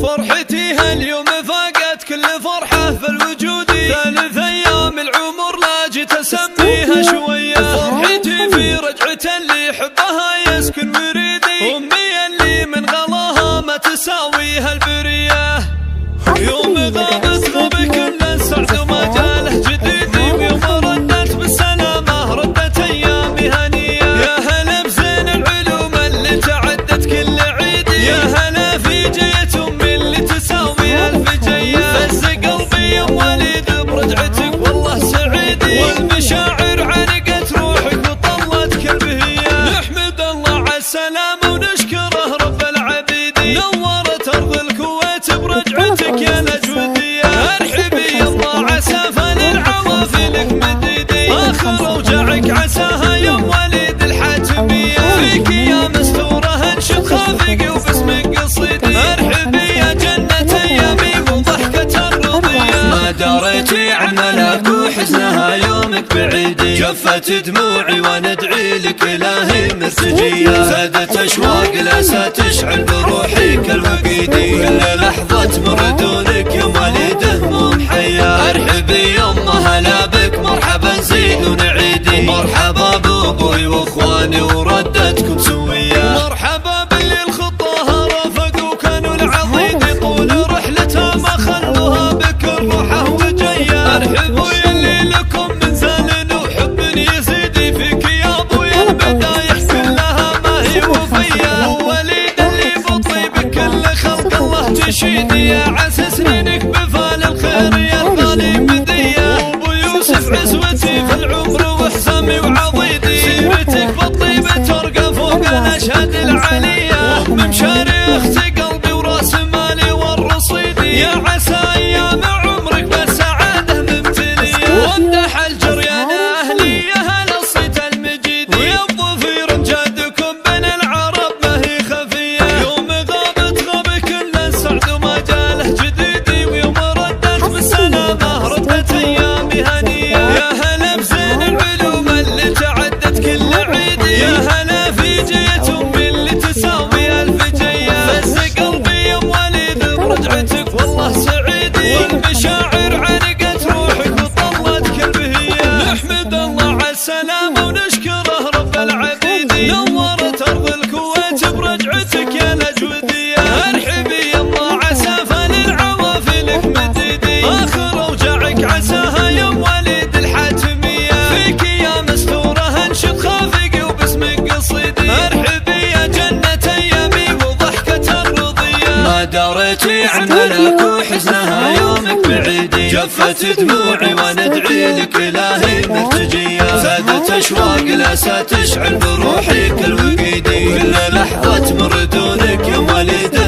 فرحتي هاليوم فاقت كل فرحة في الوجود، ثالث أيام العمر لا جيت أسميها شوية. فرحتي في رجعة اللي حبها يسكن مريدي، أمي اللي من غلاها ما تساويها البرية. يوم غابت غاب كل السعد وما جاله جديدي، ويوم ردت بالسلامة ردت أيامي هنية. يا هلا بزين العلوم اللي تعدت كل عيدي، يا هلا في جية أمي اللي تساوي ألف جية. فز قلبي يا وليد برجعتك والله سعيدي، والمشاعر عنقت روحك وطلت كل بهية. نحمد الله على السلامة ونشكره رب العبيد، نورت أرض الكويت برجعتك يا الأجودية. ارحبي الله عسافة للعوافي لك مديدي، آخر أوجاعك عساها يا وليد الحاتمية. فيك يا مستورة انشد خافقي وباسمك قصيدي، ارحبي يا جنة أيامي وضحكة الرضية. ما داريتي عن ملاك وحزنها يومك بعيدي، جفت دموعي وندعي لك إلهي مرتجية. زادت أشواق لسا تشعل بروحي كالوقيدي، كل لحظة تمر دونك يا وليده مو محيا. ارحبي يما هلا بك مرحبا زيد ونعيدي، مرحبا بابوي واخواني وردتكم سوية. مرحبا باللي الخطاها رافقوا كانوا العضيدي، طول رحلتها ما خلوها بكل روحه وجية. ارحبوا يلي لكم من زال وحب يزيدي، فيك يا ابويا البدايح كلها ما هي وفية. وليد اللي بطيب كل خلق الله تشيدي، يا عسى سنينك بفال الخير يا الغالي بدية. ابو يوسف عزوتي في العمر وحسامي وعضيدي، سيرتك بالطيبة ترقى فوق الاشهاد العالية. ومشاري اختي قلبي وراس مالي والرصيدي، يا عسى ايام عمرك بالسعادة ممتلية. وامدح الجريان اهلي يا هلا الصيت المجيدي، ويا الظفير امجادكم بين العرب ما هي خفية. يوم غابت غاب كل السعد وما جاله جديدي، ويوم ردت بالسلامة ردت ايامي هنية. يا هلا بزين العلوم اللي تعدت كل عيدي، يا هلا في جية أمي اللي تساوي ألف جية. فز قلبي يا وليد برجعتك والله سعيدي، والمشاعر عنقت روحك وطلت كل بهية. نحمد الله على السلامة ونشكره رب العبيد، نورت أرض الكويت برجعتك يا الأجودية. ارحبي يما عسافة للعوافي لك مديدي، آخر أوجاعك عساها يا وليد الحاتمية. فيك يا مستورة انشد خافقي وباسمك قصيدي، ارحبي يا جنة أيامي وضحكة الرضية. ما داريتي عن ملاك وحزنها يومك بعيدي، جفت دموعي وندعي لك إلهي مرتجية. زادت أشواق لسا تشعل بروحي كالوقيدي، كل لحظة تمر دونك يا وليد